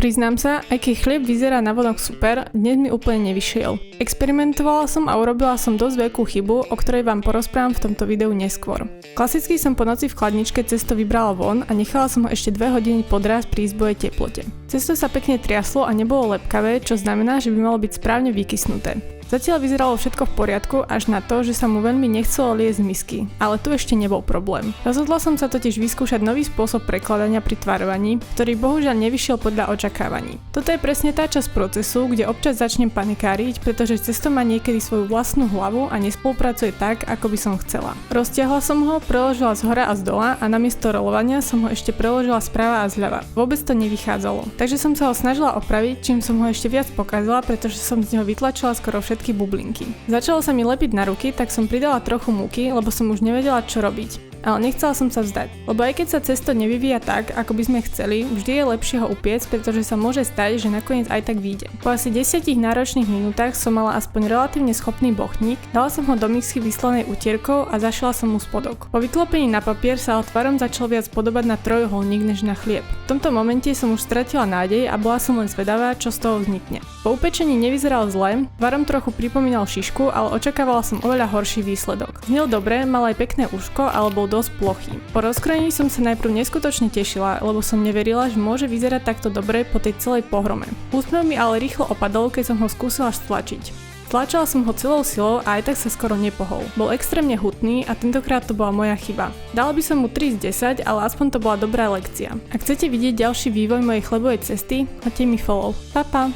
Priznám sa, aj keď chlieb vyzerá navonok super, dnes mi úplne nevyšiel. Experimentovala som a urobila som dosť veľkú chybu, o ktorej vám porozprávam v tomto videu neskôr. Klasicky som po noci v chladničke cesto vybrala von a nechala som ho ešte 2 hodiny podrásť pri izbovej teplote. Cesto sa pekne triaslo a nebolo lepkavé, čo znamená, že by malo byť správne vykysnuté. Zatiaľ vyzeralo všetko v poriadku až na to, že sa mu veľmi nechcelo liesť z misky, ale tu ešte nebol problém. Rozhodla som sa totiž vyskúšať nový spôsob prekladania pri tvarovaní, ktorý bohužiaľ nevyšiel podľa očakávaní. Toto je presne tá časť procesu, kde občas začnem panikáriť, pretože cesto má niekedy svoju vlastnú hlavu a nespolupracuje tak, ako by som chcela. Roztiahla som ho, preložila zhora a zdola a namiesto rolovania som ho ešte preložila sprava a zľava. Vôbec to nevychádzalo. Takže som sa ho snažila opraviť, čím som ho ešte viac pokazila, pretože som z neho vytlačila skoro všetky bublinky. Začalo sa mi lepiť na ruky, tak som pridala trochu múky, lebo som už nevedela, čo robiť. Ale nechcela som sa vzdať, lebo aj keď sa cesto nevyvíja tak, ako by sme chceli, vždy je lepšie ho upiecť, pretože sa môže stať, že nakoniec aj tak vyjde. Po asi 10 náročných minútach som mala aspoň relatívne schopný bochník, dala som ho do misky vyslanej utierkou a zašila som mu spodok. Po vyklopení na papier sa ale tvarom začal viac podobať na trojuholník než na chlieb. V tomto momente som už stratila nádej a bola som len zvedavá, čo z toho vznikne. Po upečení nevyzeral zle, tvarom trochu pripomínal šišku, ale očakávala som oveľa horší výsledok. Znel dobre, mal aj pekné uško, ale bol dosť plochý. Po rozkrojení som sa najprv neskutočne tešila, lebo som neverila, že môže vyzerať takto dobre po tej celej pohrome. Úsmev mi ale rýchlo opadol, keď som ho skúsila stlačiť. Tlačila som ho celou silou a aj tak sa skoro nepohol. Bol extrémne hutný a tentokrát to bola moja chyba. Dala by som mu 3 z 10, ale aspoň to bola dobrá lekcia. Ak chcete vidieť ďalší vývoj mojej chlebovej cesty, hoďte mi follow. Pa pa!